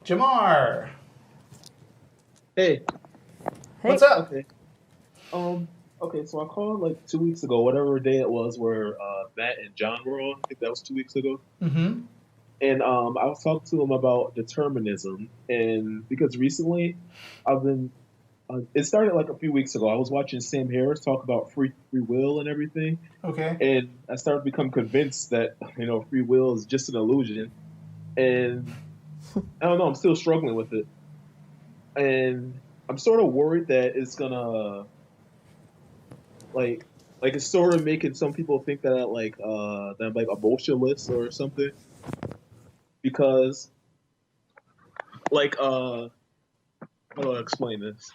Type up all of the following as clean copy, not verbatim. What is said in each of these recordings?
Jamar. Hey. What's up? Okay. Um. Okay. So I called like 2 weeks ago, whatever day it was, where Matt and John were on. I think that was 2 weeks ago. Mm-hmm. And I was talking to them about determinism, and because recently I've been. It started like a few weeks ago. I was watching Sam Harris talk about free will and everything, Okay. and I started to become convinced that free will is just an illusion. And I don't know. I'm still struggling with it, and I'm sort of worried that it's gonna like it's sort of making some people think that that I'm like emotionless or something because like how do I explain this?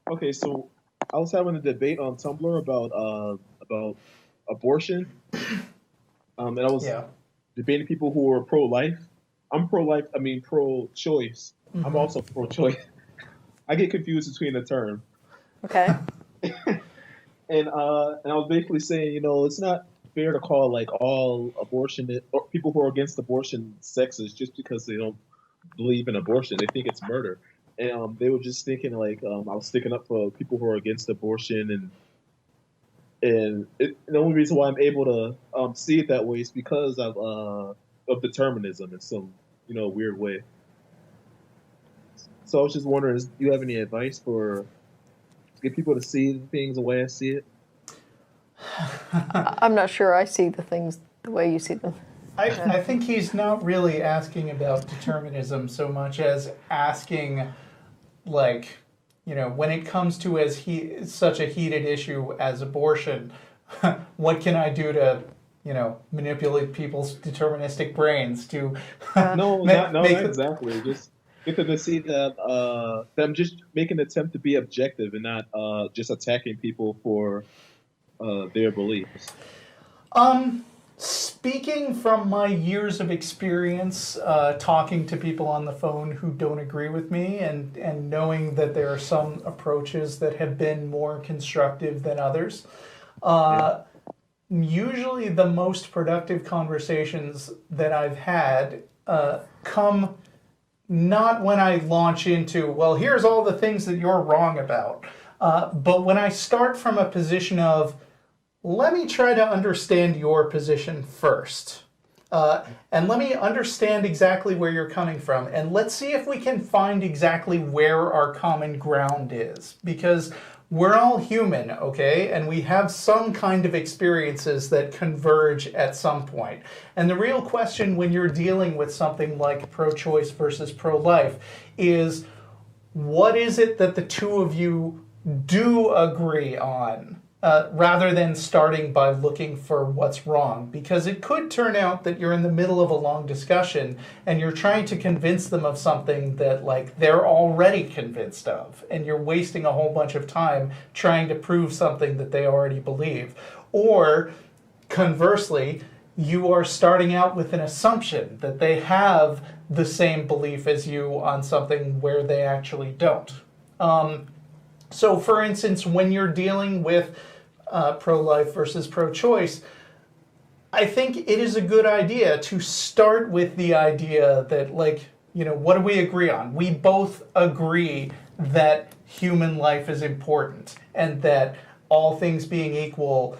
Okay, so I was having a debate on Tumblr about abortion, and I was Yeah. debating people who were pro-life. I'm pro-life. I mean pro-choice. I'm Mm-hmm. also pro-choice. I get confused between the term. Okay. And I was basically saying, it's not fair to call like all abortion or people who are against abortion sexist just because they don't believe in abortion. They think it's murder, and they were just thinking like I was sticking up for people who are against abortion, and the only reason why I'm able to see it that way is because of determinism in some weird way. So I was just wondering, do you have any advice for to get people to see things the way I see it? I'm not sure I see the things the way you see them. I think he's not really asking about determinism so much as asking, like, when it comes to such a heated issue as abortion, what can I do to, manipulate people's deterministic brains to No, make, not make exactly. Just get them to see that I'm just making an attempt to be objective and not just attacking people for their beliefs. Speaking from my years of experience talking to people on the phone who don't agree with me and knowing that there are some approaches that have been more constructive than others, Yeah. usually the most productive conversations that I've had come not when I launch into, well, here's all the things that you're wrong about, but when I start from a position of, let me try to understand your position first. And let me understand exactly where you're coming from. And let's see if we can find exactly where our common ground is. Because we're all human, okay? And we have some kind of experiences that converge at some point. And the real question when you're dealing with something like pro-choice versus pro-life is, what is it that the two of you do agree on? Rather than starting by looking for what's wrong. Because it could turn out that you're in the middle of a long discussion and you're trying to convince them of something that like they're already convinced of. And you're wasting a whole bunch of time trying to prove something that they already believe. Or conversely, you are starting out with an assumption that they have the same belief as you on something where they actually don't. So for instance, when you're dealing with pro-life versus pro-choice, I think it is a good idea to start with the idea that, like, what do we agree on? We both agree that human life is important and that all things being equal,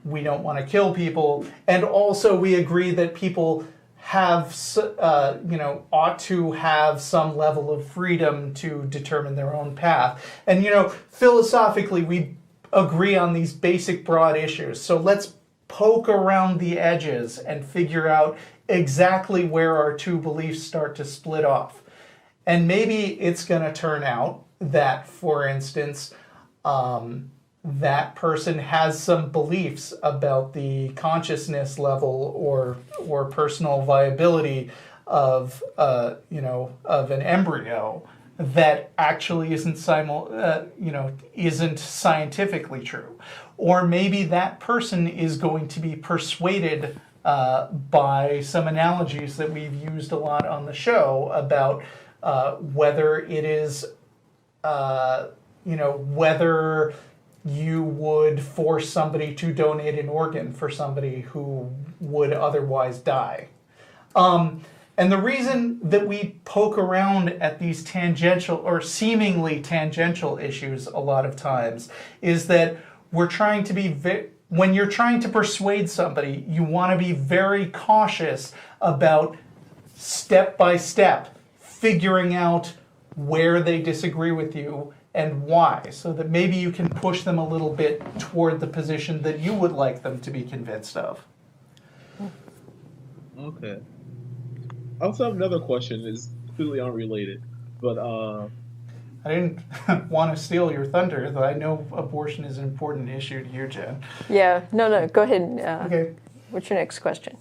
we don't want to kill people. And also we agree that people have, ought to have some level of freedom to determine their own path. And, philosophically, we agree on these basic broad issues. So let's poke around the edges and figure out exactly where our two beliefs start to split off. And maybe it's going to turn out that, for instance, that person has some beliefs about the consciousness level or personal viability of of an embryo that actually isn't scientifically true, or maybe that person is going to be persuaded by some analogies that we've used a lot on the show about whether it is whether you would force somebody to donate an organ for somebody who would otherwise die. And the reason that we poke around at these tangential or seemingly tangential issues a lot of times is that we're trying to be, when you're trying to persuade somebody, you want to be very cautious about step by step figuring out where they disagree with you and why, so that maybe you can push them a little bit toward the position that you would like them to be convinced of. Okay. I also have another question. It's completely unrelated, but I didn't want to steal your thunder, though I know abortion is an important issue to you, Jen. Yeah, no, go ahead. And, Okay. What's your next question?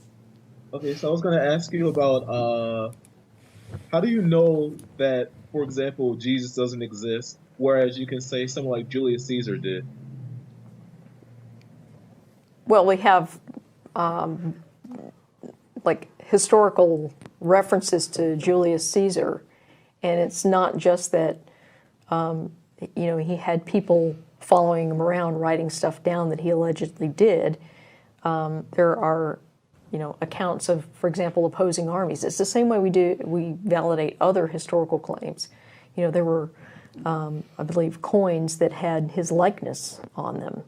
okay. So I was going to ask you about how do you know that, for example, Jesus doesn't exist, whereas you can say someone like Julius Caesar did? Well, we have like historical references to Julius Caesar, and it's not just that he had people following him around writing stuff down that he allegedly did. There are accounts of, for example, opposing armies. It's the same way we validate other historical claims. There were I believe coins that had his likeness on them.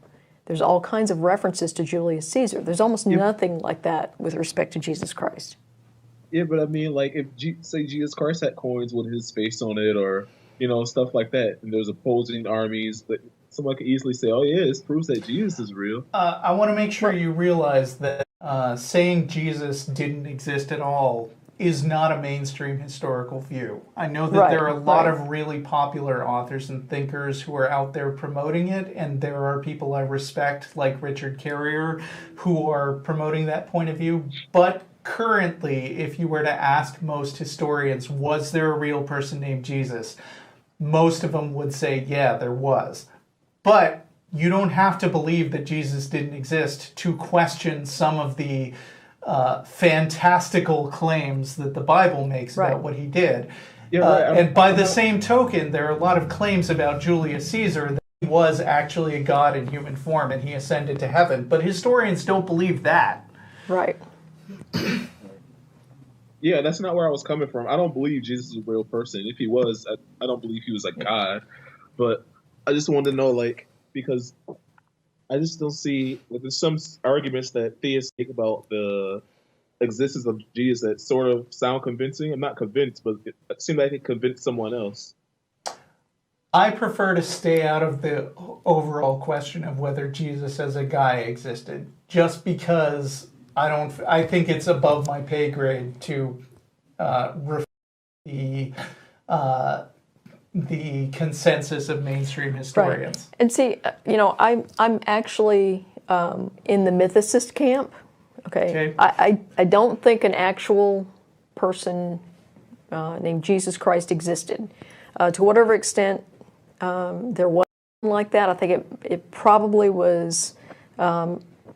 There's all kinds of references to Julius Caesar. There's almost nothing like that with respect to Jesus Christ. Yeah, but I mean, like, if say Jesus Christ had coins with his face on it, or stuff like that, and there's opposing armies, that someone could easily say, "Oh yeah, this proves that Jesus is real." I want to make sure you realize that saying Jesus didn't exist at all is not a mainstream historical view. I know that there are a lot of really popular authors and thinkers who are out there promoting it, and there are people I respect, like Richard Carrier, who are promoting that point of view. But currently, if you were to ask most historians, was there a real person named Jesus? Most of them would say, yeah, there was. But you don't have to believe that Jesus didn't exist to question some of the fantastical claims that the Bible makes about what he did. Yeah, right. And by the same token, there are a lot of claims about Julius Caesar that he was actually a god in human form and he ascended to heaven. But historians don't believe that. Right. Yeah, that's not where I was coming from. I don't believe Jesus is a real person. If he was, I don't believe he was a god. But I just wanted to know, like, because I just don't see, like, there's some arguments that theists make about the existence of Jesus that sort of sound convincing. I'm not convinced, but it seems like it convinced someone else. I prefer to stay out of the overall question of whether Jesus as a guy existed, just because I think it's above my pay grade to refute the consensus of mainstream historians. Right. And see, I'm actually in the mythicist camp. Okay. I don't think an actual person named Jesus Christ existed. To whatever extent there was like that, I think it probably was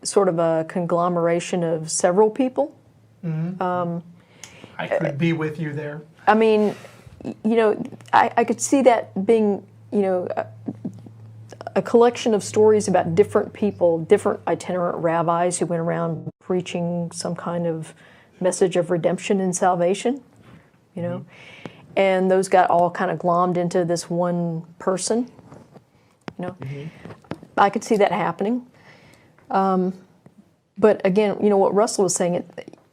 sort of a conglomeration of several people. Mm-hmm. I could be with you there. I mean, I could see that being, a collection of stories about different people, different itinerant rabbis who went around preaching some kind of message of redemption and salvation, Mm-hmm. and those got all kind of glommed into this one person, Mm-hmm. I could see that happening. But again, what Russell was saying,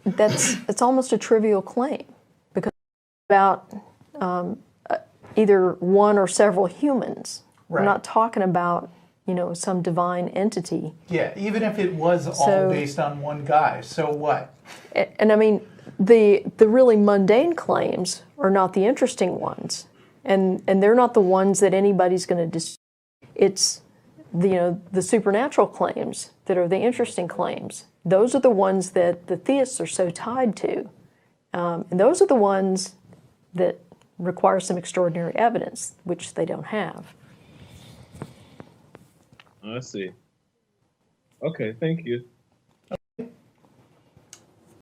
it's almost a trivial claim, because it's about either one or several humans. Right. We're not talking about some divine entity. Yeah, even if it was all based on one guy, so what? And I mean, the really mundane claims are not the interesting ones, and they're not the ones that anybody's going to It's the supernatural claims that are the interesting claims. Those are the ones that the theists are so tied to, and those are the ones that require some extraordinary evidence, which they don't have. I see. Okay, thank you.